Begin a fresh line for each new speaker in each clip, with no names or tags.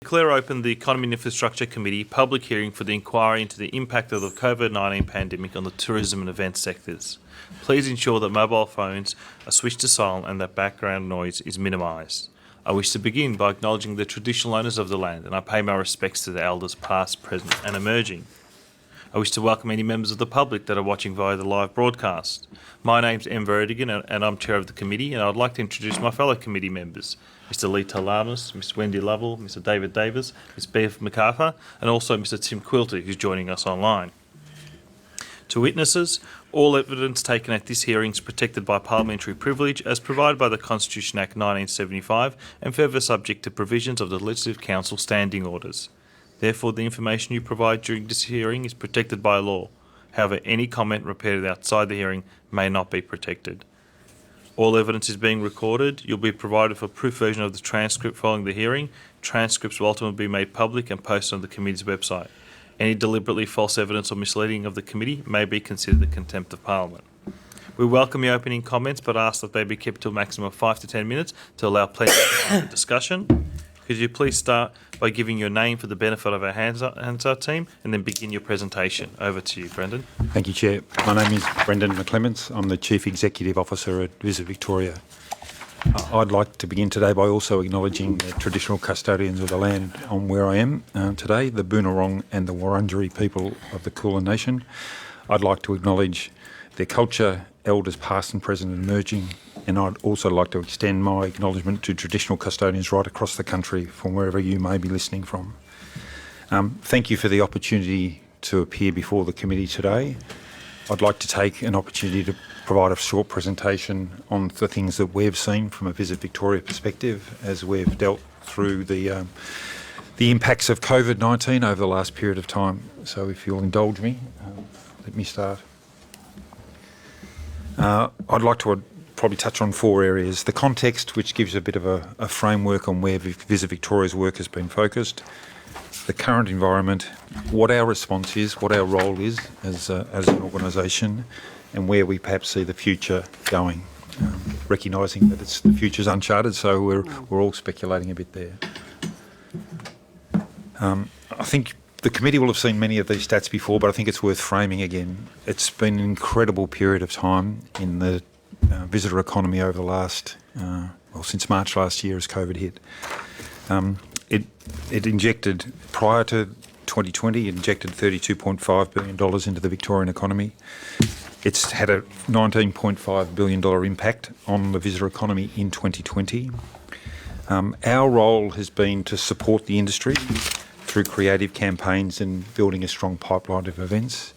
Declare open the Economy and Infrastructure Committee public hearing for the inquiry into the impact of the COVID-19 pandemic on the tourism and event sectors. Please ensure that mobile phones are switched to silent and that background noise is minimised. I wish to begin by acknowledging the traditional owners of the land, and I pay my respects to the elders past, present and emerging. I wish to welcome any members of the public that are watching via the live broadcast. My name's Em Verdigan and I'm Chair of the Committee, and I'd like to introduce my fellow committee members, Mr Lee Talamas, Ms Wendy Lovell, Mr David Davis, Ms Bev MacArthur, and also Mr Tim Quilty, who's joining us online. To witnesses, all evidence taken at this hearing is protected by parliamentary privilege as provided by the Constitution Act 1975 and further subject to provisions of the Legislative Council standing orders. Therefore, the information you provide during this hearing is protected by law. However, any comment repeated outside the hearing may not be protected. All evidence is being recorded. You'll be provided with a proof version of the transcript following the hearing. Transcripts will ultimately be made public and posted on the committee's website. Any deliberately false evidence or misleading of the committee may be considered a contempt of Parliament. We welcome your opening comments, but ask that they be kept to a maximum of 5 to 10 minutes to allow plenty of time for discussion. Could you please start by giving your name for the benefit of our Hansard team and then begin your presentation. Over to you, Brendan.
Thank you, Chair. My name is Brendan McClements. I'm the Chief Executive Officer at Visit Victoria. I'd like to begin today by also acknowledging the traditional custodians of the land on where I am today, the Boonwurrung and the Wurundjeri people of the Kulin Nation. I'd like to acknowledge their culture, elders past and present and emerging, and I'd also like to extend my acknowledgement to traditional custodians right across the country from wherever you may be listening from. Thank you for the opportunity to appear before the committee today. I'd like to take an opportunity to provide a short presentation on the things that we've seen from a Visit Victoria perspective as we've dealt through the impacts of COVID-19 over the last period of time. So if you'll indulge me, let me start. I'd like to probably touch on 4 areas. The context, which gives a bit of a framework on where Visit Victoria's work has been focused. The current environment, what our response is, what our role is as an organisation, and where we perhaps see the future going. Recognising that the future's uncharted, so we're all speculating a bit there. I think the committee will have seen many of these stats before, but I think it's worth framing again. It's been an incredible period of time in the visitor economy over the last, since March last year as COVID hit. It injected, prior to 2020, it injected $32.5 billion into the Victorian economy. It's had a $19.5 billion impact on the visitor economy in 2020. Our role has been to support the industry through creative campaigns and building a strong pipeline of events.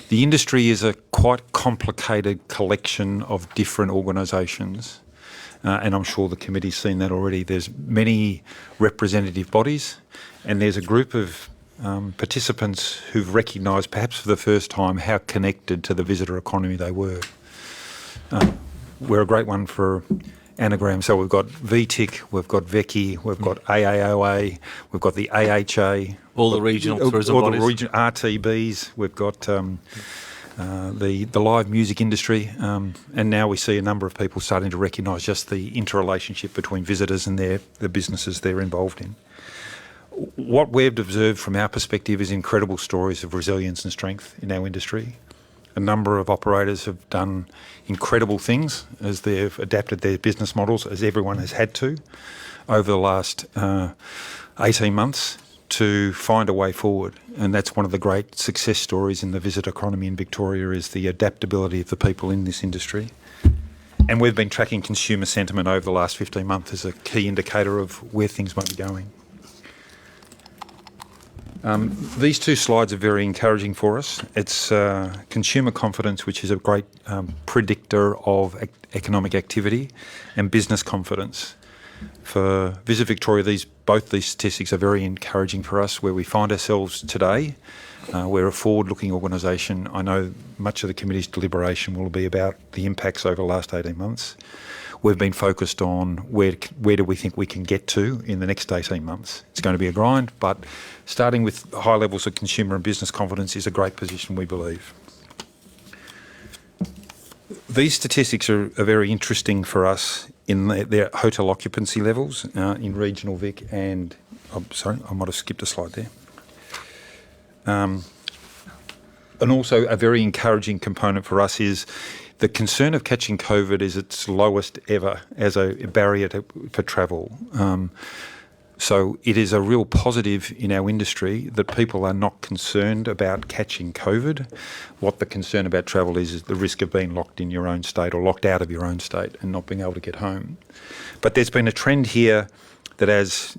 The industry is a quite complicated collection of different organisations, and I'm sure the committee's seen that already. There's many representative bodies, and there's a group of participants who've recognised, perhaps for the first time, how connected to the visitor economy they were. We're a great one for anagram. So we've got VTIC, we've got VECI, we've got AAOA, we've got the AHA.
All the regional tourism bodies.
All the regional RTBs. We've got the live music industry. And now we see a number of people starting to recognise just the interrelationship between visitors and the businesses they're involved in. What we've observed from our perspective is incredible stories of resilience and strength in our industry. A number of operators have done incredible things as they've adapted their business models, as everyone has had to, over the last 18 months to find a way forward. And that's one of the great success stories in the visit economy in Victoria, is the adaptability of the people in this industry. And we've been tracking consumer sentiment over the last 15 months as a key indicator of where things might be going. These 2 slides are very encouraging for us. It's consumer confidence, which is a great predictor of economic activity, and business confidence. For Visit Victoria, both these statistics are very encouraging for us where we find ourselves today. We're a forward-looking organisation. I know much of the committee's deliberation will be about the impacts over the last 18 months. We've been focused on where do we think we can get to in the next 18 months. It's going to be a grind, but starting with high levels of consumer and business confidence is a great position, we believe. These statistics are very interesting for us in their hotel occupancy levels in regional Vic and I'm sorry, I might have skipped a slide there. And also a very encouraging component for us is the concern of catching COVID is its lowest ever as a barrier for travel. So it is a real positive in our industry that people are not concerned about catching COVID. What the concern about travel is the risk of being locked in your own state or locked out of your own state and not being able to get home. But there's been a trend here that as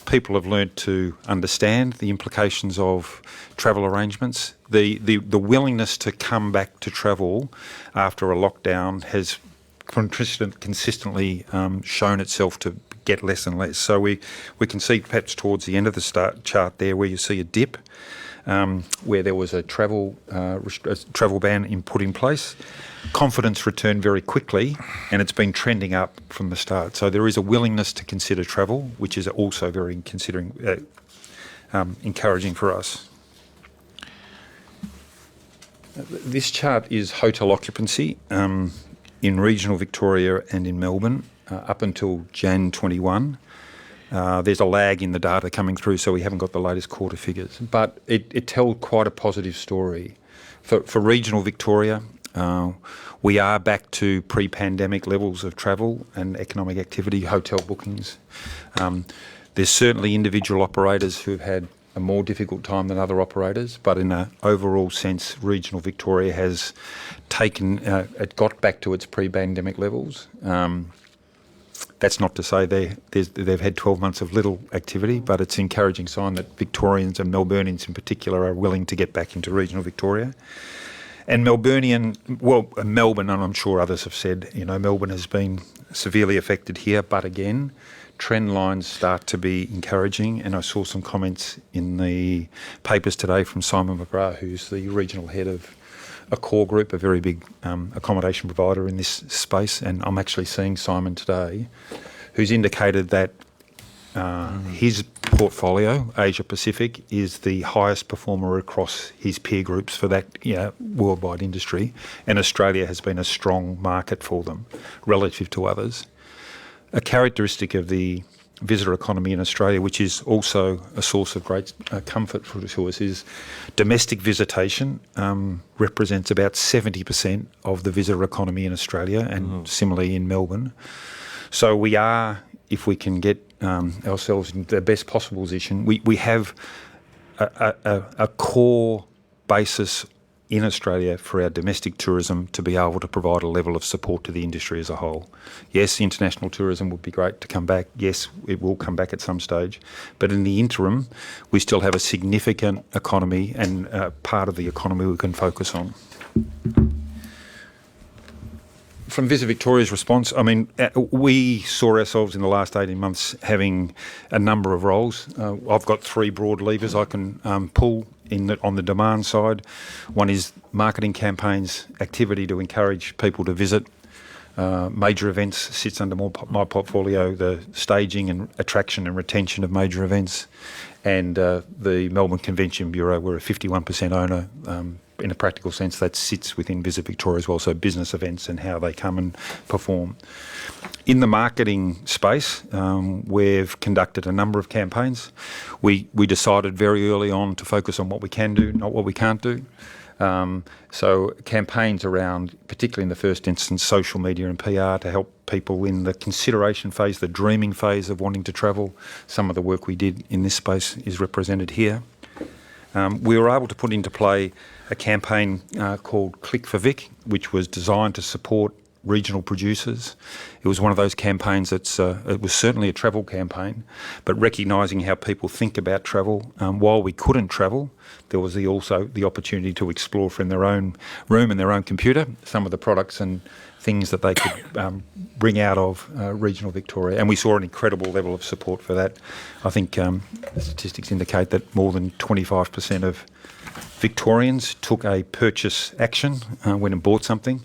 people have learnt to understand the implications of travel arrangements, the willingness to come back to travel after a lockdown has consistently shown itself to get less and less. So we can see perhaps towards the end of the chart there where you see a dip where there was a travel ban put in place. Confidence returned very quickly and it's been trending up from the start. So there is a willingness to consider travel, which is also very encouraging for us. This chart is hotel occupancy in regional Victoria and in Melbourne up until Jan 21. There's a lag in the data coming through, so we haven't got the latest quarter figures. But it tells quite a positive story. For regional Victoria, we are back to pre-pandemic levels of travel and economic activity, hotel bookings. There's certainly individual operators who've had a more difficult time than other operators, but in an overall sense, regional Victoria has it got back to its pre-pandemic levels. That's not to say they've had 12 months of little activity, but it's an encouraging sign that Victorians and Melburnians in particular are willing to get back into regional Victoria. And Melbourne, and I'm sure others have said, Melbourne has been severely affected here, but again, trend lines start to be encouraging. And I saw some comments in the papers today from Simon McGrath, who's the regional head of a core group, a very big accommodation provider in this space. And I'm actually seeing Simon today, who's indicated that his portfolio, Asia Pacific, is the highest performer across his peer groups for that worldwide industry. And Australia has been a strong market for them relative to others. A characteristic of the visitor economy in Australia, which is also a source of great comfort to us, is domestic visitation represents about 70% of the visitor economy in Australia and similarly in Melbourne. So we are, if we can get ourselves in the best possible position, we have a core basis in Australia for our domestic tourism to be able to provide a level of support to the industry as a whole. Yes, international tourism would be great to come back. Yes, it will come back at some stage. But in the interim, we still have a significant economy and part of the economy we can focus on. From Visit Victoria's response, we saw ourselves in the last 18 months having a number of roles. I've got three broad levers I can pull on the demand side. One is marketing campaigns, activity to encourage people to visit. Major events sits under my portfolio, the staging and attraction and retention of major events. And the Melbourne Convention Bureau, we're a 51% owner. In a practical sense, that sits within Visit Victoria as well, so business events and how they come and perform. In the marketing space, we've conducted a number of campaigns. We decided very early on to focus on what we can do, not what we can't do. So campaigns around, particularly in the first instance, social media and PR to help people in the consideration phase, the dreaming phase of wanting to travel. Some of the work we did in this space is represented here. We were able to put into play a campaign called Click for Vic, which was designed to support regional producers. It was one of those campaigns it was certainly a travel campaign, but recognising how people think about travel. While we couldn't travel, there was also the opportunity to explore from their own room and their own computer some of the products and things that they could bring out of regional Victoria. And we saw an incredible level of support for that. I think the statistics indicate that more than 25% of Victorians took a purchase action, went and bought something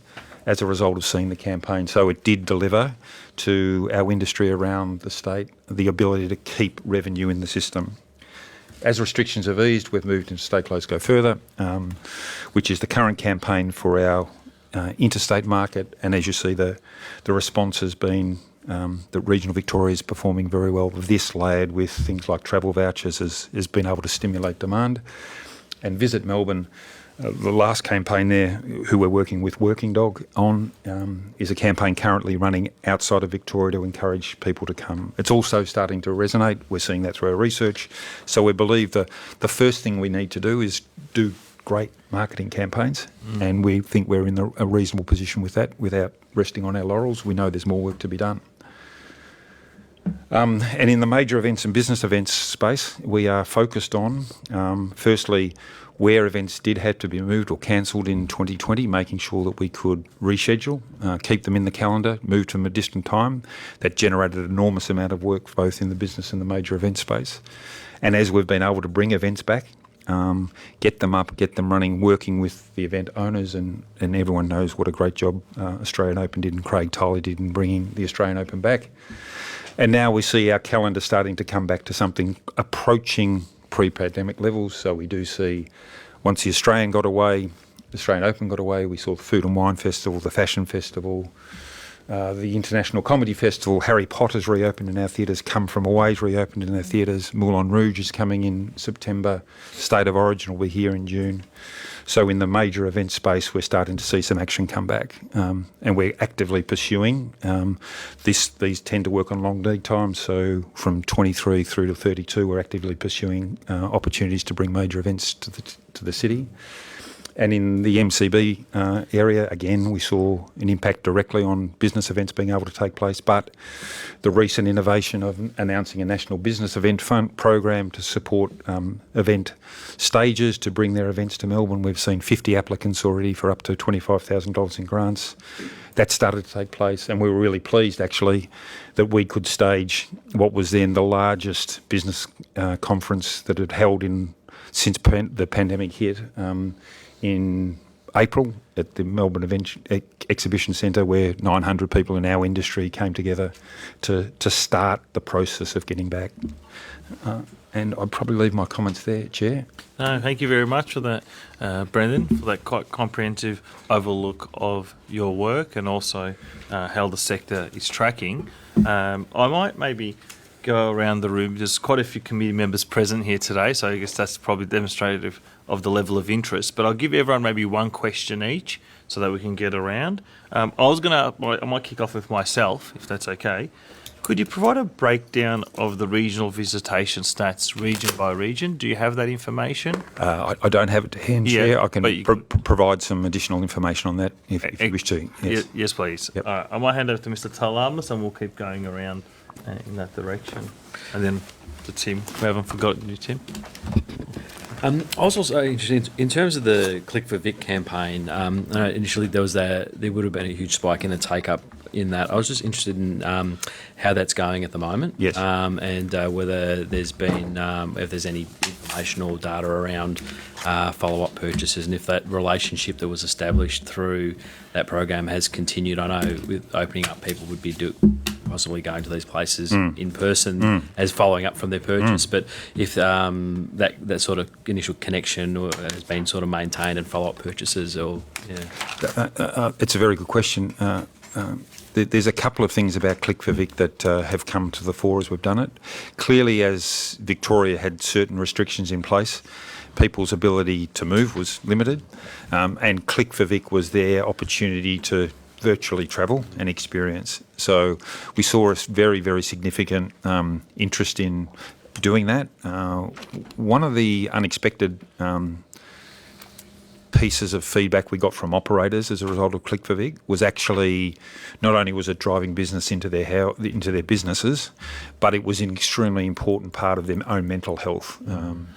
as a result of seeing the campaign. So it did deliver to our industry around the state the ability to keep revenue in the system. As restrictions have eased, we've moved into Stay Close, Go Further, which is the current campaign for our interstate market. And as you see, the response has been that regional Victoria is performing very well. This layered with things like travel vouchers has been able to stimulate demand. And Visit Melbourne, the last campaign there, who we're working with Working Dog on, is a campaign currently running outside of Victoria to encourage people to come. It's also starting to resonate. We're seeing that through our research. So we believe the first thing we need to do is do great marketing campaigns, and we think we're in a reasonable position with that without resting on our laurels. We know there's more work to be done. And in the major events and business events space, we are focused on, firstly, where events did have to be moved or cancelled in 2020, making sure that we could reschedule, keep them in the calendar, move to them a distant time. That generated an enormous amount of work both in the business and the major event space. And as we've been able to bring events back, get them up, get them running, working with the event owners, and everyone knows what a great job Australian Open did and Craig Tyler did in bringing the Australian Open back. And now we see our calendar starting to come back to something approaching pre-pandemic levels. So we do see, once the Australian Open got away, we saw the Food and Wine Festival, the Fashion Festival, the International Comedy Festival, Harry Potter's reopened in our theatres, Come From Away's reopened in our theatres, Moulin Rouge is coming in September, State of Origin will be here in June. So in the major event space, we're starting to see some action come back, and we're actively pursuing. These tend to work on long lead times, so from 23 through to 32, we're actively pursuing opportunities to bring major events to the city. And in the MCB area, again, we saw an impact directly on business events being able to take place, but the recent innovation of announcing a national business event fund program to support event stages to bring their events to Melbourne. We've seen 50 applicants already for up to $25,000 in grants. That started to take place, and we were really pleased, actually, that we could stage what was then the largest business conference that had held since the pandemic hit, in April at the Melbourne Exhibition Centre, where 900 people in our industry came together to start the process of getting back. And I'd probably leave my comments there, Chair.
No, thank you very much for that, Brendan, for that quite comprehensive overlook of your work and also how the sector is tracking. I might maybe go around the room. There's quite a few committee members present here today, so I guess that's probably demonstrative of the level of interest. But I'll give everyone maybe one question each so that we can get around. I might kick off with myself, if that's okay. Could you provide a breakdown of the regional visitation stats region by region? Do you have that information?
I don't have it to hand, Chair. I can provide some additional information on that if you wish to.
Yes, please.
Yep.
I might hand over to Mr. Talamas and we'll keep going around in that direction. And then to Tim. We haven't forgotten you, Tim.
I was also interested in terms of the Click for Vic campaign. Initially, there would have been a huge spike in the take up in that. I was just interested in how that's going at the moment.
Yes.
And whether there's been if there's any information or data around follow-up purchases, and if that relationship that was established through that program has continued. I know with opening up, people would be possibly going to these places in person as following up from their purchase. But if that sort of initial connection has been sort of maintained and follow-up purchases, or
it's a very good question. There's a couple of things about Click for Vic that have come to the fore as we've done it. Clearly, as Victoria had certain restrictions in place, people's ability to move was limited, and Click for Vic was their opportunity to virtually travel and experience. So we saw a very, very significant interest in doing that. One of the unexpected pieces of feedback we got from operators as a result of Click for Vic was actually not only was it driving business into their businesses, but it was an extremely important part of their own mental health.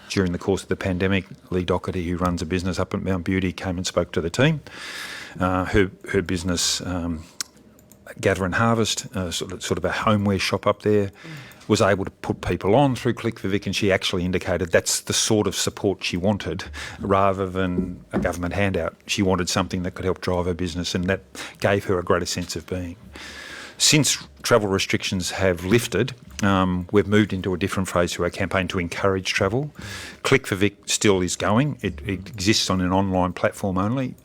During the course of the pandemic, Lee Doherty, who runs a business up at Mount Beauty, came and spoke to the team. Her business, Gather and Harvest, sort of a homeware shop up there, was able to put people on through Click for Vic, and she actually indicated that's the sort of support she wanted rather than a government handout. She wanted something that could help drive her business, and that gave her a greater sense of being. Since travel restrictions have lifted, we've moved into a different phase to our campaign to encourage travel. Click for Vic still is going. It exists on an online platform only.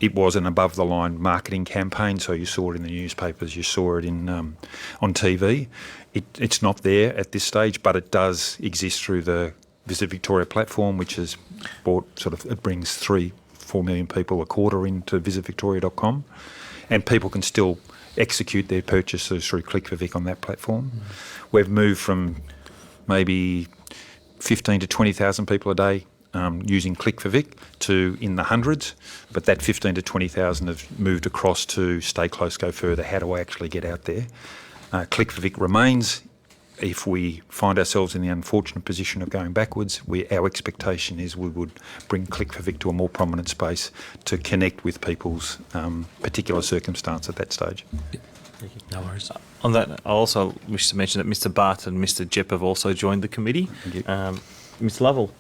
It was an above-the-line marketing campaign, so you saw it in the newspapers, you saw it in on TV. It's not there at this stage, but it does exist through the Visit Victoria platform, which has brought it brings 3-4 million people a quarter into visitvictoria.com, and people can still execute their purchases through Click for Vic on that platform. We've moved from maybe 15 to 20,000 people a day using Click for Vic to in the hundreds, but that 15 to 20,000 have moved across to Stay Close, Go Further. How do I actually get out there? Click for Vic remains. If we find ourselves in the unfortunate position of going backwards, our expectation is we would bring Click for Vic to a more prominent space to connect with people's particular circumstance at that stage.
No worries.
On that, I also wish to mention that Mr. Butt and Mr. Jepp have also joined the committee.
Thank you.
Mr. Lovell.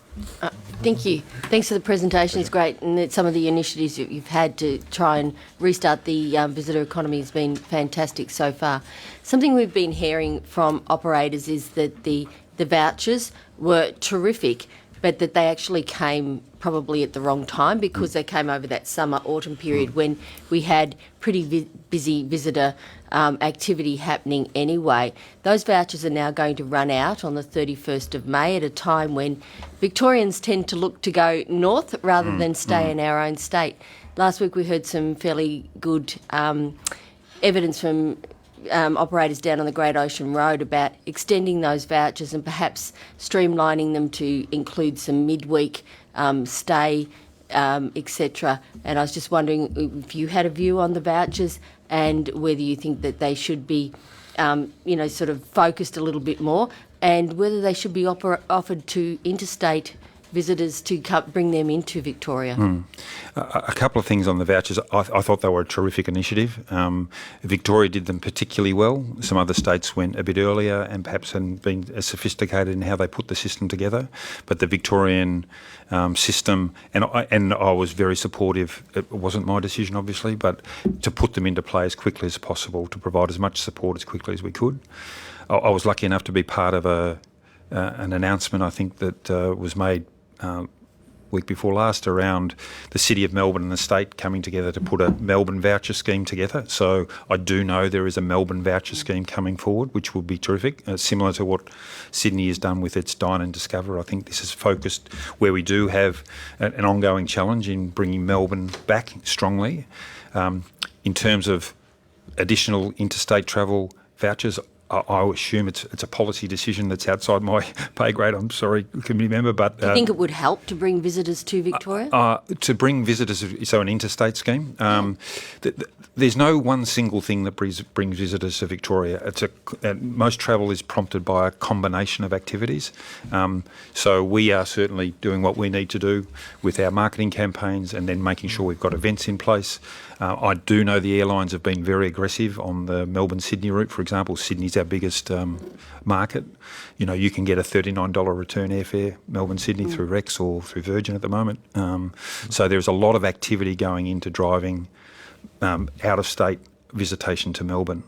Thank you. Thanks for the presentation. It's great, and some of the initiatives that you've had to try and restart the visitor economy has been fantastic so far. Something we've been hearing from operators is that the vouchers were terrific, but that they actually came probably at the wrong time because they came over that summer-autumn period when we had pretty busy visitor activity happening anyway. Those vouchers are now going to run out on the 31st of May at a time when Victorians tend to look to go north rather than stay in our own state. Last week we heard some fairly good evidence from operators down on the Great Ocean Road about extending those vouchers and perhaps streamlining them to include some midweek stay, etc. And I was just wondering if you had a view on the vouchers and whether you think that they should be, sort of focused a little bit more, and whether they should be offered to interstate visitors to bring them into Victoria.
A couple of things on the vouchers. I thought they were a terrific initiative. Victoria did them particularly well. Some other states went a bit earlier and perhaps hadn't been as sophisticated in how they put the system together. But the Victorian system, and I was very supportive. It wasn't my decision, obviously, but to put them into play as quickly as possible, to provide as much support as quickly as we could. I was lucky enough to be part of an announcement, I think, that was made week before last around the City of Melbourne and the state coming together to put a Melbourne voucher scheme together. So I do know there is a Melbourne voucher scheme coming forward, which will be terrific, similar to what Sydney has done with its Dine and Discover. I think this is focused where we do have an ongoing challenge in bringing Melbourne back strongly. In terms of additional interstate travel vouchers, I assume it's a policy decision that's outside my pay grade. I'm sorry, committee member, but
Do you think it would help to bring visitors to Victoria?
to bring visitors, so an interstate scheme. There's no one single thing that brings visitors to Victoria. Most travel is prompted by a combination of activities. So we are certainly doing what we need to do with our marketing campaigns and then making sure we've got events in place. I do know the airlines have been very aggressive on the Melbourne-Sydney route. For example, Sydney's our biggest market. You can get a $39 return airfare, Melbourne-Sydney, through Rex or through Virgin at the moment. So there's a lot of activity going into driving out-of-state visitation to Melbourne.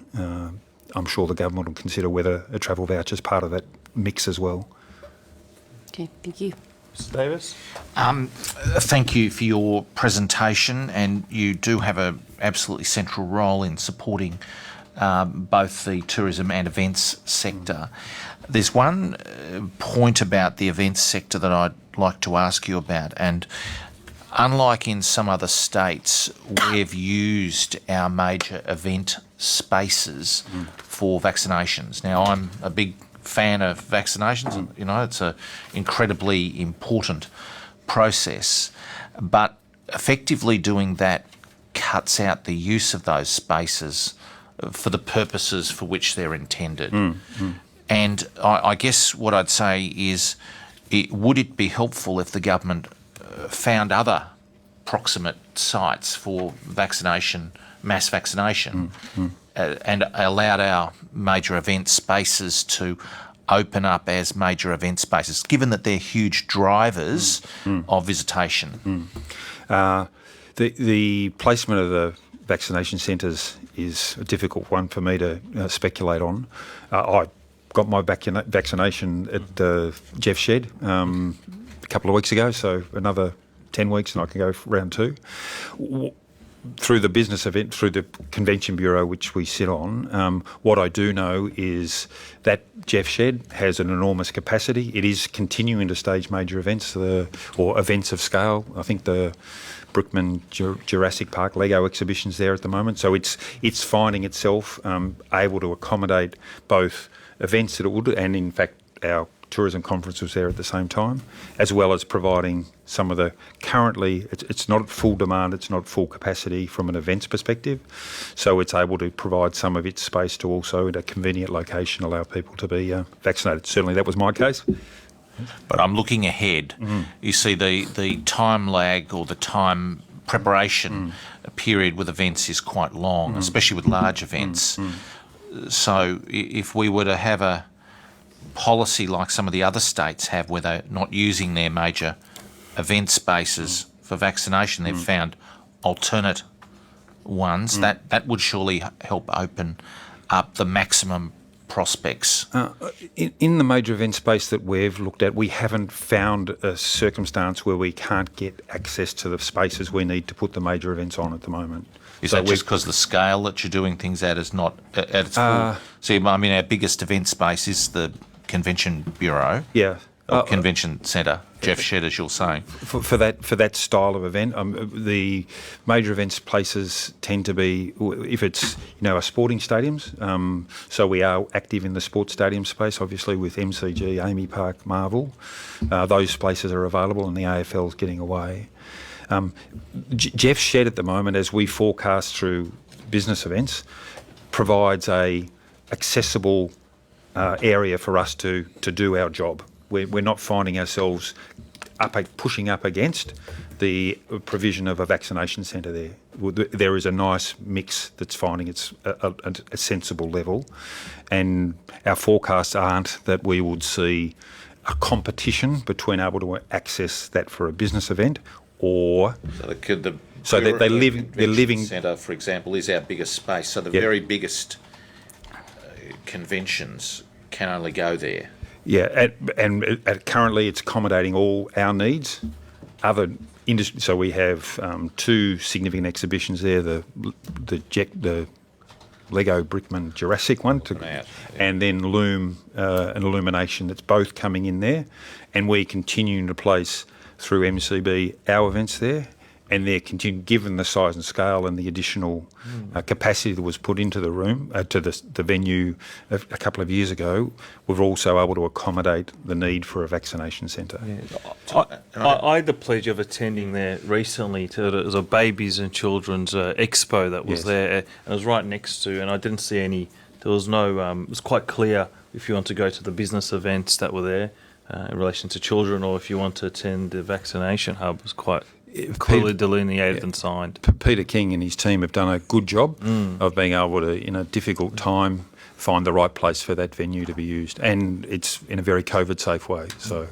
I'm sure the government will consider whether a travel voucher is part of that mix as well.
Okay, thank you.
Mr. Davis.
Thank you for your presentation, and you do have an absolutely central role in supporting both the tourism and events sector. There's one point about the events sector that I'd like to ask you about, and unlike in some other states, we've used our major event spaces for vaccinations. Now, I'm a big fan of vaccinations, and it's an incredibly important process, but effectively doing that cuts out the use of those spaces for the purposes for which they're intended. And I guess what I'd say is, would it be helpful if the government found other proximate sites for mass vaccination, and allowed our major event spaces to open up as major event spaces, given that they're huge drivers of visitation?
The placement of the vaccination centres is a difficult one for me to speculate on. I got my vaccination at Jeff Shed a couple of weeks ago, so another 10 weeks and I can go for round 2. Through the business event, through the Convention Bureau, which we sit on, what I do know is that Jeff Shed has an enormous capacity. It is continuing to stage major events or events of scale. I think the Brickman Jurassic Park Lego exhibition's there at the moment. So it's finding itself able to accommodate both events that it would, and in fact our tourism conference was there at the same time, as well as providing some of the currently, it's not at full demand, it's not full capacity from an events perspective, so it's able to provide some of its space to also at a convenient location allow people to be vaccinated. Certainly that was my case.
But I'm looking ahead. You see the time lag or the time preparation period with events is quite long, especially with large events. So if we were to have a policy like some of the other states have where they're not using their major event spaces for vaccination, they've found alternate ones, that would surely help open up the maximum prospects.
In the major event space that we've looked at, we haven't found a circumstance where we can't get access to the spaces we need to put the major events on at the moment.
Is that just because the scale that you're doing things at is not at its full? See, I mean, our biggest event space is the Convention Bureau.
Yeah.
Convention Centre, Jeff Shed, as you're saying.
For that style of event, the major events places tend to be, if it's our sporting stadiums. So we are active in the sports stadium space, obviously with MCG, Amy Park, Marvel. Those places are available, and the AFL's getting away. Jeff Shed at the moment, as we forecast through business events, provides a accessible area for us to do our job. We're not finding ourselves pushing up against the provision of a vaccination centre there. There is a nice mix that's finding its a sensible level, and our forecasts aren't that we would see a competition between able to access that for a business event or.
So
they're living.
Centre, for example, is our biggest space. So the very biggest conventions can only go there.
Yeah, currently it's accommodating all our needs. Other industry, so we have 2 significant exhibitions there: the Lego Brickman Jurassic one, and then Loom and Illumination. That's both coming in there, and we're continuing to place through MCB our events there. And they're given the size and scale and the additional capacity that was put into the room, to the venue a couple of years ago, we're also able to accommodate the need for a vaccination centre.
Yeah. I had the pleasure of attending there recently. It was a babies and children's expo that was there, and it was right next to, and I didn't see any, there was no, it was quite clear if you want to go to the business events that were there in relation to children, or if you want to attend the vaccination hub, it was quite clearly delineated and signed.
Peter King and his team have done a good job of being able to, in a difficult time, find the right place for that venue to be used, and it's in a very COVID-safe way. So,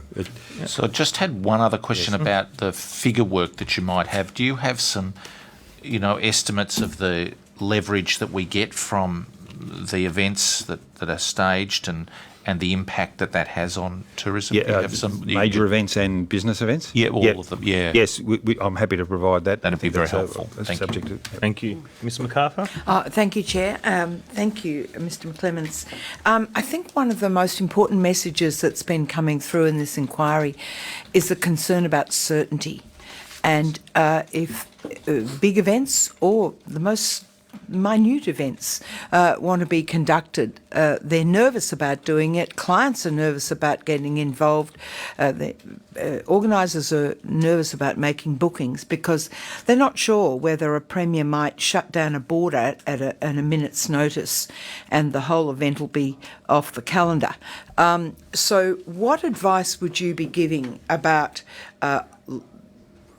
So I just had one other question about the figure work that you might have. Do you have some, estimates of the leverage that we get from the events that are staged and the impact that has on tourism?
Major events and business events?
Yeah, all of them, yeah.
Yes, I'm happy to provide that.
That'd be very helpful. Thank you.
Thank you. Ms MacArthur?
Thank you, Chair. Thank you, Mr McClements. I think one of the most important messages that's been coming through in this inquiry is the concern about certainty. And if big events or the most minute events want to be conducted, they're nervous about doing it. Clients are nervous about getting involved. Organisers are nervous about making bookings because they're not sure whether a premier might shut down a border at a minute's notice and the whole event will be off the calendar. So what advice would you be giving about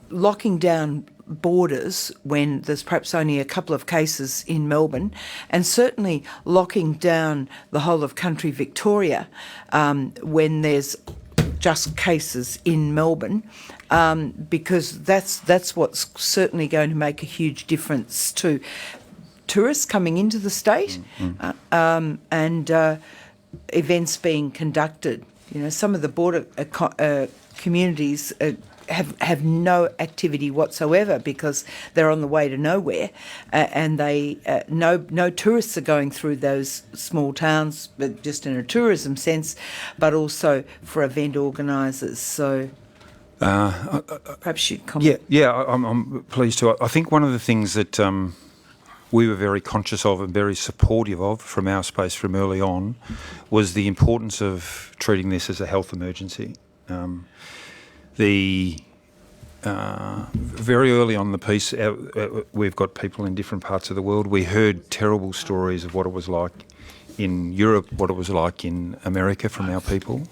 locking down borders when there's perhaps only a couple of cases in Melbourne, and certainly locking down the whole of country Victoria when there's just cases in Melbourne, because that's what's certainly going to make a huge difference to tourists coming into the state, and events being conducted. You know, some of the border communities have no activity whatsoever because they're on the way to nowhere, and they no tourists are going through those small towns, but just in a tourism sense, but also for event organisers. So perhaps you'd comment.
Yeah, I'm pleased to. I think one of the things that we were very conscious of and very supportive of from our space from early on was the importance of treating this as a health emergency. Very early on the piece, we've got people in different parts of the world. We heard terrible stories of what it was like in Europe, what it was like in America from our people.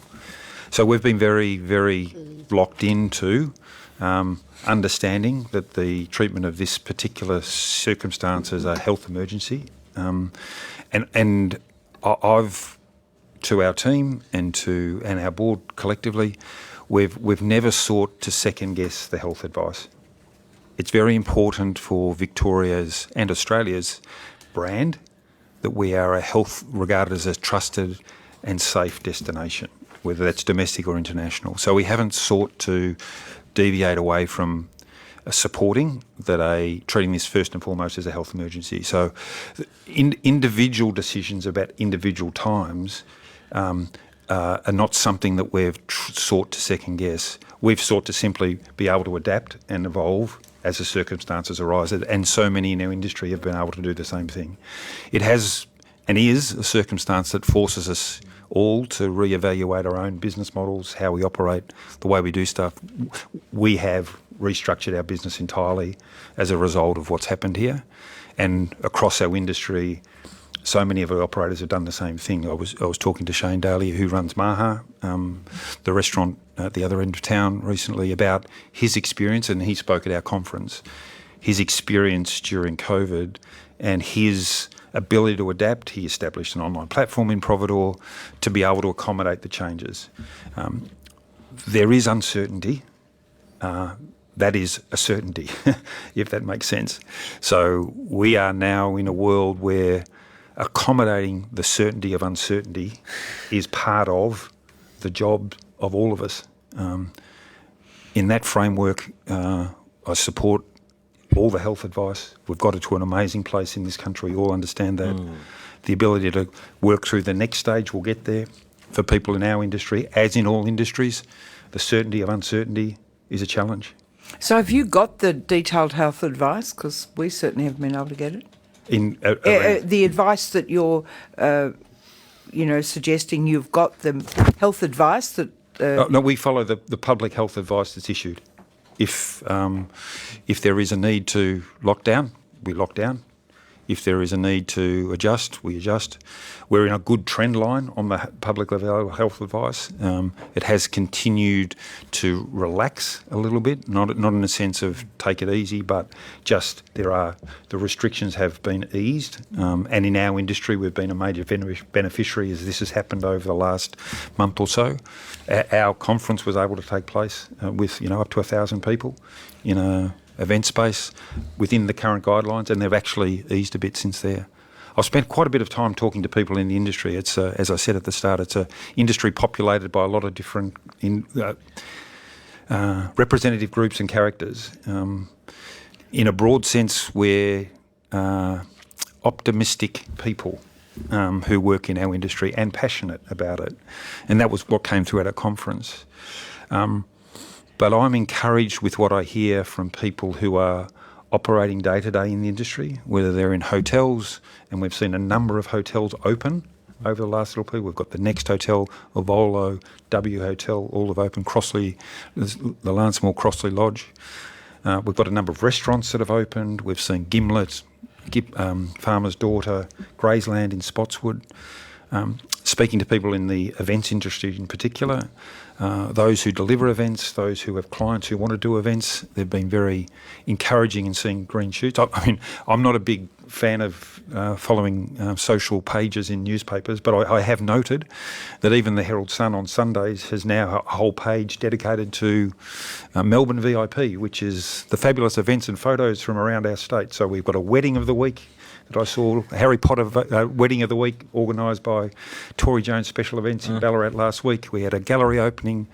So we've been very, very locked into understanding that the treatment of this particular circumstance is a health emergency. And I've, to our team and our board collectively, we've never sought to second guess the health advice. It's very important for Victoria's and Australia's brand that we are regarded as a trusted and safe destination, whether that's domestic or international. So we haven't sought to deviate away from supporting treating this first and foremost as a health emergency. So individual decisions about individual times are not something that we've sought to second guess. We've sought to simply be able to adapt and evolve as the circumstances arise, and so many in our industry have been able to do the same thing. It has and is a circumstance that forces us all to reevaluate our own business models, how we operate, the way we do stuff. We have restructured our business entirely as a result of what's happened here, and across our industry, so many of our operators have done the same thing. I was talking to Shane Daly, who runs Maha, the restaurant at the other end of town recently, about his experience, and he spoke at our conference, his experience during COVID and his ability to adapt. He established an online platform in Providore to be able to accommodate the changes. There is uncertainty. That is a certainty, if that makes sense. So we are now in a world where accommodating the certainty of uncertainty is part of the job of all of us. In that framework, I support all the health advice. We've got it to an amazing place in this country. We all understand that. The ability to work through the next stage, we'll get there. For people in our industry, as in all industries, the certainty of uncertainty is a challenge.
So have you got the detailed health advice? Because we certainly haven't been able to get it. The advice that you're, suggesting, you've got the health advice that...
No, we follow the public health advice that's issued. If there is a need to lock down, we lock down. If there is a need to adjust, we adjust. We're in a good trend line on the public level health advice. It has continued to relax a little bit, not in the sense of take it easy, but just the restrictions have been eased. And in our industry, we've been a major beneficiary as this has happened over the last month or so. Our conference was able to take place with up to 1,000 people in a event space within the current guidelines, and they've actually eased a bit since there. I've spent quite a bit of time talking to people in the industry. It's, as I said at the start, it's an industry populated by a lot of different representative groups and characters. In a broad sense, we're optimistic people who work in our industry and passionate about it. And that was what came through at our conference. But I'm encouraged with what I hear from people who are operating day to day in the industry, whether they're in hotels, and we've seen a number of hotels open over the last little period. We've got the Next Hotel, Ovolo, W Hotel, all have opened. Crossley, the Lansmore Crossley Lodge. We've got a number of restaurants that have opened. We've seen Gimlet, Farmer's Daughter, Graysland in Spotswood. speaking to people in the events industry in particular, those who deliver events, those who have clients who want to do events, they've been very encouraging in seeing green shoots. I mean, I'm not a big fan of following social pages in newspapers, but I have noted that even the Herald Sun on Sundays has now a whole page dedicated to Melbourne VIP, which is the fabulous events and photos from around our state. So we've got a wedding of the week that I saw, Harry Potter wedding of the week, organised by Tory Jones Special Events in Ballarat last week. We had a gallery opening.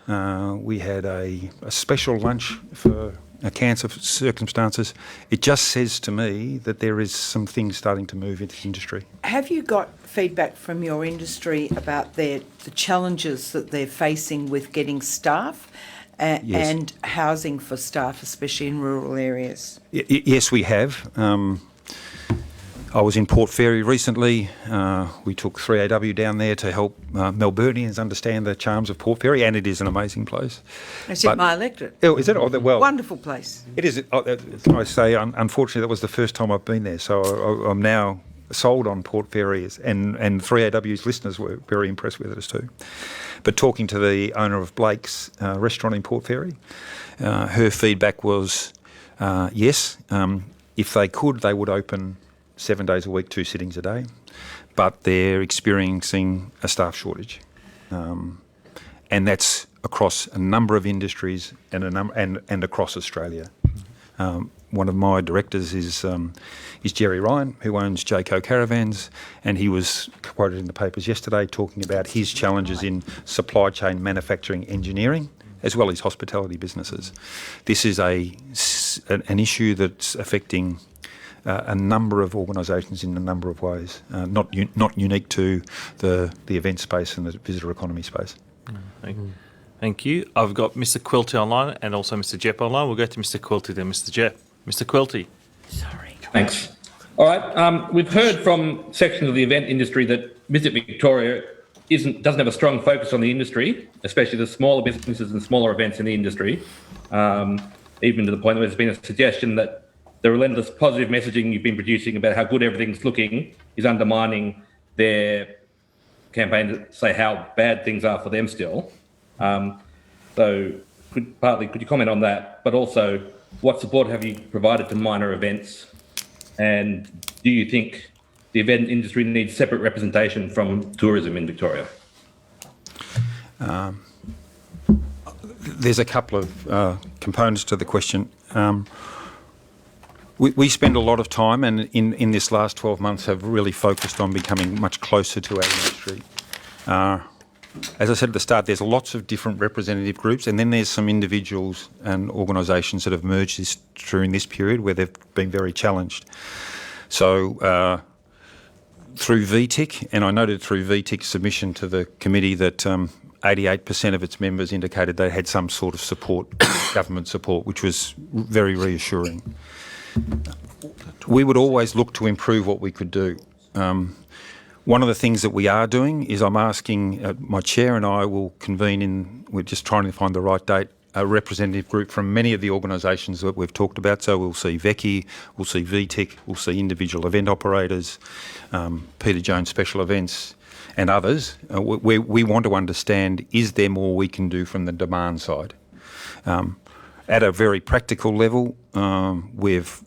We had a special lunch for cancer circumstances. It just says to me that there is some things starting to move into the industry.
Have you got feedback from your industry about the challenges that they're facing with getting staff
Yes.
and housing for staff, especially in rural areas?
Yes, we have. I was in Port Fairy recently. We took 3AW down there to help Melburnians understand the charms of Port Fairy, and it is an amazing place.
It's in my electorate.
Oh, is it? Oh, well,
Wonderful place.
it is. Can I say, unfortunately, that was the first time I've been there, so I'm now sold on Port Fairy, and 3AW's listeners were very impressed with it too. But talking to the owner of Blake's restaurant in Port Fairy, her feedback was, yes, if they could, they would open 7 days a week, 2 sittings a day, but they're experiencing a staff shortage, and that's across a number of industries and across Australia. One of my directors is Jerry Ryan, who owns Jayco Caravans, and he was quoted in the papers yesterday talking about his challenges in supply chain manufacturing engineering, as well as hospitality businesses. This is an issue that's affecting a number of organisations in a number of ways, not unique to the event space and the visitor economy space.
Thank you. I've got Mr. Quilty online and also Mr. Jepp online. We'll go to Mr. Quilty then Mr. Jepp. Mr. Quilty.
Sorry.
Thanks. All right. We've heard from sections of the event industry that Visit Victoria doesn't have a strong focus on the industry, especially the smaller businesses and smaller events in the industry, even to the point where there's been a suggestion that the relentless positive messaging you've been producing about how good everything's looking is undermining their campaign to say how bad things are for them still. So could you comment on that? But also, what support have you provided to minor events? And do you think the event industry needs separate representation from tourism in Victoria?
There's a couple of components to the question. We spend a lot of time, and in this last 12 months have really focused on becoming much closer to our industry. As I said at the start, there's lots of different representative groups, and then there's some individuals and organisations that have merged during this period where they've been very challenged. So through VTIC, and I noted through VTIC's submission to the committee that 88% of its members indicated they had some sort of support, government support, which was very reassuring. We would always look to improve what we could do. One of the things that we are doing is I'm asking, my chair and I will convene we're just trying to find the right date, a representative group from many of the organisations that we've talked about. So we'll see VECI, we'll see VTIC, we'll see individual event operators, Peter Jones Special Events and others. We want to understand, is there more we can do from the demand side? At a very practical level, we've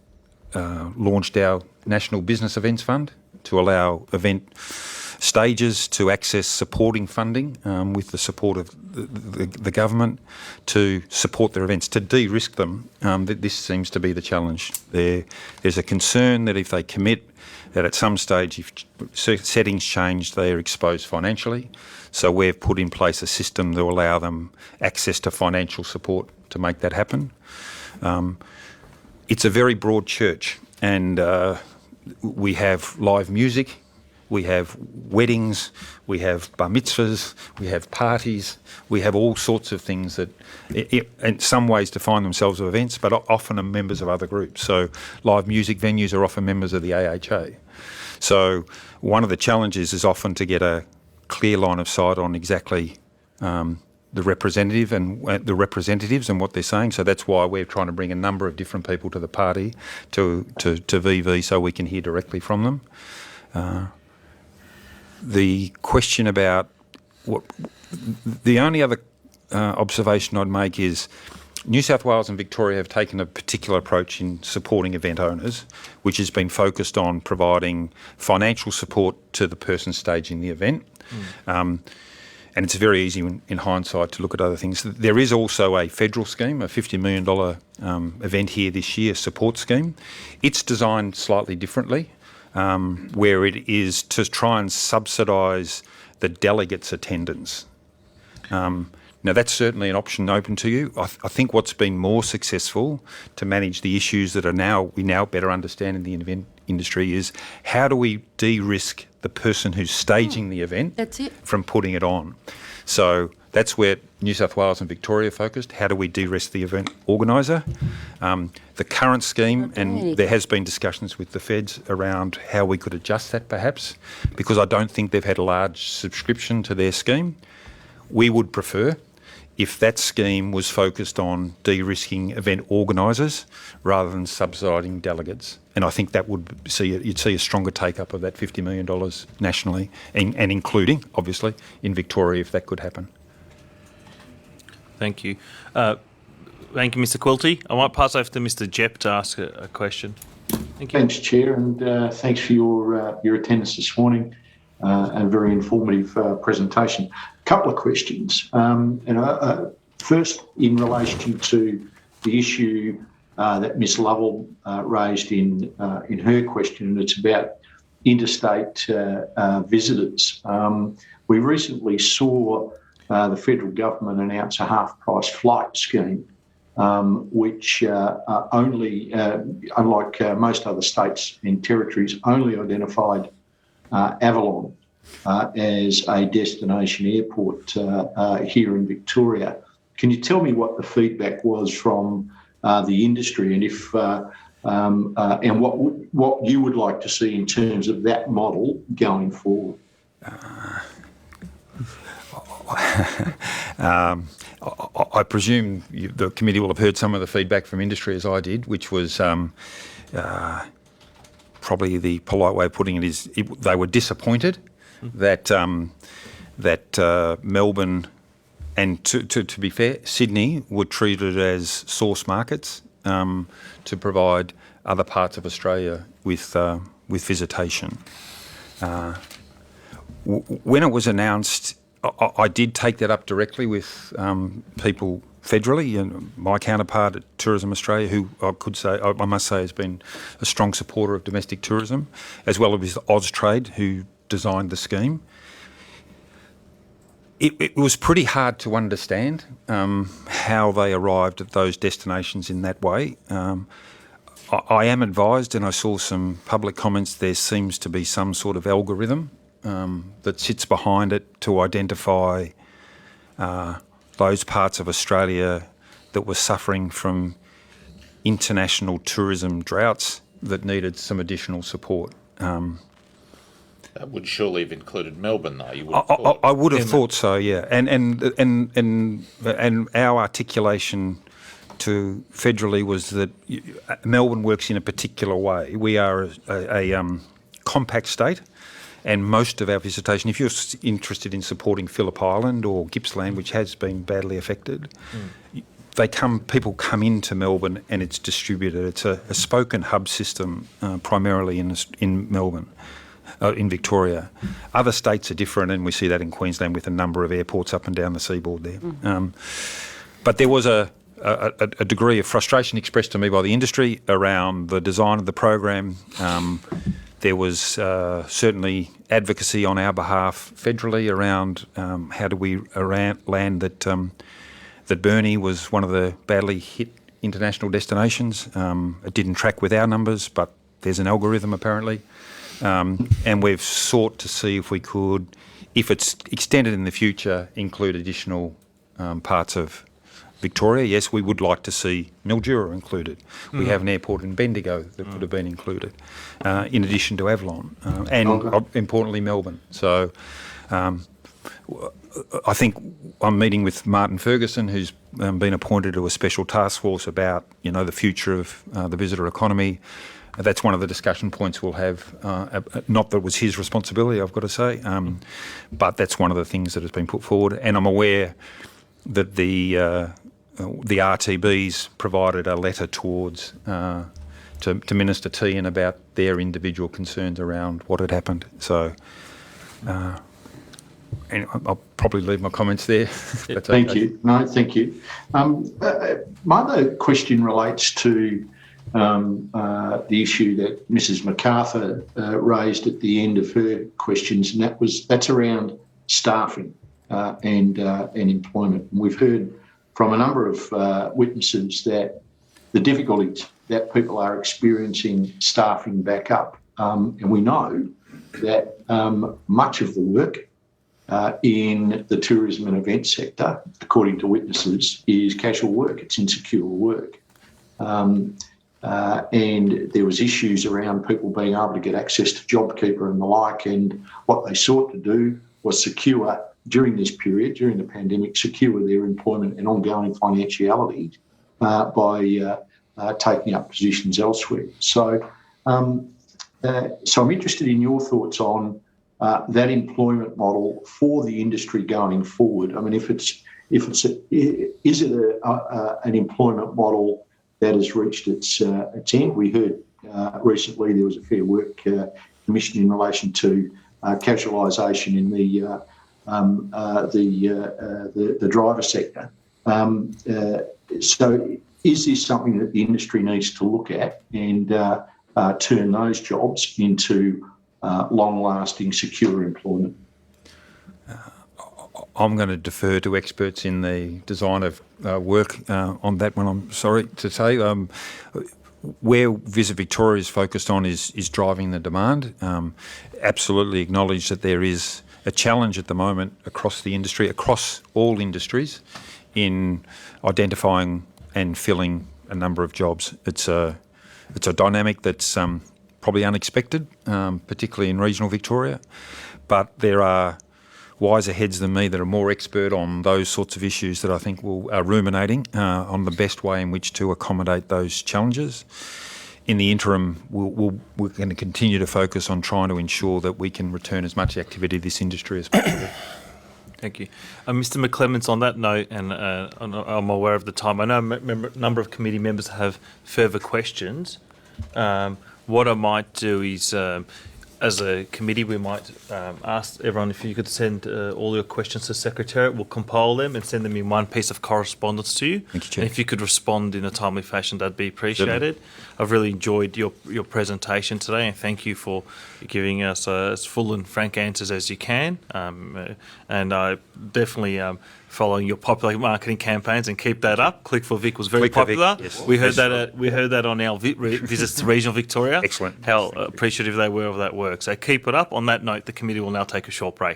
launched our National Business Events Fund to allow event stages to access supporting funding with the support of the government to support their events, to de-risk them. This seems to be the challenge. There's a concern that if they commit, that at some stage, if settings change, they are exposed financially. So we've put in place a system to allow them access to financial support to make that happen. It's a very broad church, and we have live music, we have weddings, we have bar mitzvahs, we have parties, we have all sorts of things that in some ways define themselves as events, but often are members of other groups. So live music venues are often members of the AHA. So one of the challenges is often to get a clear line of sight on exactly the representative and the representatives and what they're saying. So that's why we're trying to bring a number of different people to the party, to VV, so we can hear directly from them. the question about what the only other observation I'd make is New South Wales and Victoria have taken a particular approach in supporting event owners, which has been focused on providing financial support to the person staging the event. And it's very easy in hindsight to look at other things. There is also a federal scheme, a $50 million event here this year support scheme. It's designed slightly differently, where it is to try and subsidise the delegates' attendance. Now, that's certainly an option open to you. I think what's been more successful to manage the issues that we now better understand in the event industry is how do we de-risk the person who's staging the event from putting it on. So that's where New South Wales and Victoria focused. How do we de-risk the event organiser? The current scheme, and there has been discussions with the feds around how we could adjust that perhaps, because I don't think they've had a large subscription to their scheme. We would prefer if that scheme was focused on de-risking event organisers rather than subsidising delegates. And I think that you'd see a stronger take-up of that $50 million nationally, and including, obviously, in Victoria if that could happen.
Thank you. Thank you, Mr. Quilty. I might pass over to Mr. Jepp to ask a question. Thank you.
Thanks, Chair, and thanks for your attendance this morning and a very informative presentation. A couple of questions. First, in relation to the issue that Ms. Lovell raised in her question, and it's about interstate visitors. We recently saw the federal government announce a half-price flight scheme, which only, unlike most other states and territories, only identified Avalon as a destination airport here in Victoria. Can you tell me what the feedback was from the industry, and if and what you would like to see in terms of that model going forward?
I presume the committee will have heard some of the feedback from industry as I did, which was probably the polite way of putting it is they were disappointed that Melbourne and to be fair, Sydney were treated as source markets to provide other parts of Australia with visitation. When it was announced, I did take that up directly with people federally, and my counterpart at Tourism Australia, who I must say has been a strong supporter of domestic tourism, as well as Austrade, who designed the scheme. It was pretty hard to understand how they arrived at those destinations in that way. I am advised, and I saw some public comments, there seems to be some sort of algorithm that sits behind it to identify those parts of Australia that were suffering from international tourism droughts that needed some additional support.
That would surely have included Melbourne, though. You would have thought.
I would have thought so, yeah. And our articulation to federally was that Melbourne works in a particular way. We are a compact state, and most of our visitation, if you're interested in supporting Phillip Island or Gippsland, which has been badly affected, people come into Melbourne and it's distributed. It's a spoke and hub system, primarily in Melbourne. In Victoria. Other states are different, and we see that in Queensland with a number of airports up and down the seaboard there. But there was a degree of frustration expressed to me by the industry around the design of the program. There was certainly advocacy on our behalf federally around how do we land that Burnie was one of the badly hit international destinations. It didn't track with our numbers, but there's an algorithm apparently. And we've sought to see if we could, if it's extended in the future, include additional parts of Victoria. Yes, we would like to see Mildura included. We have an airport in Bendigo that could have been included, in addition to Avalon, and importantly Melbourne. So I think I'm meeting with Martin Ferguson, who's been appointed to a special task force about the future of the visitor economy. that's one of the discussion points we'll have. Not that it was his responsibility, I've got to say, but that's one of the things that has been put forward. And I'm aware that the RTBs provided a letter towards to Minister Tehan about their individual concerns around what had happened. So. And I'll probably leave my comments there.
Thank you. No, thank you. My other question relates to the issue that Mrs. MacArthur raised at the end of her questions, and that's around staffing and employment. And we've heard from a number of witnesses that the difficulties that people are experiencing staffing back up, and we know that much of the work in the tourism and event sector, according to witnesses, is casual work. It's insecure work. And there was issues around people being able to get access to JobKeeper and the like, and what they sought to do was secure, during this period, during the pandemic, secure their employment and ongoing financiality by taking up positions elsewhere. So I'm interested in your thoughts on that employment model for the industry going forward. I mean, is it an employment model that has reached its end? We heard recently there was a Fair Work Commission in relation to casualisation in the driver sector. So, is this something that the industry needs to look at and turn those jobs into long-lasting, secure employment?
I'm going to defer to experts in the design of work on that one, I'm sorry to say. Where Visit Victoria is focused on is driving the demand. Absolutely acknowledge that there is a challenge at the moment across the industry, across all industries, in identifying and filling a number of jobs. It's a dynamic that's probably unexpected, particularly in regional Victoria, but there are wiser heads than me that are more expert on those sorts of issues that I think are ruminating on the best way in which to accommodate those challenges. In the interim, we're going to continue to focus on trying to ensure that we can return as much activity to this industry as possible.
Thank you. Mr McClements, on that note, and I'm aware of the time, I know a number of committee members have further questions. What I might do is, as a committee, we might ask everyone if you could send all your questions to the Secretariat. We'll compile them and send them in one piece of correspondence to you.
Thank you, Chair.
And if you could respond in a timely fashion, that'd be appreciated.
Certainly.
I've really enjoyed your presentation today, and thank you for giving us as full and frank answers as you can. And I definitely following your popular marketing campaigns, and keep that up. Click for Vic was very
Click for Vic,
popular.
yes.
We heard that on our visits to regional Victoria.
Excellent.
How appreciative they were of that work. So keep it up. On that note, the committee will now take a short break.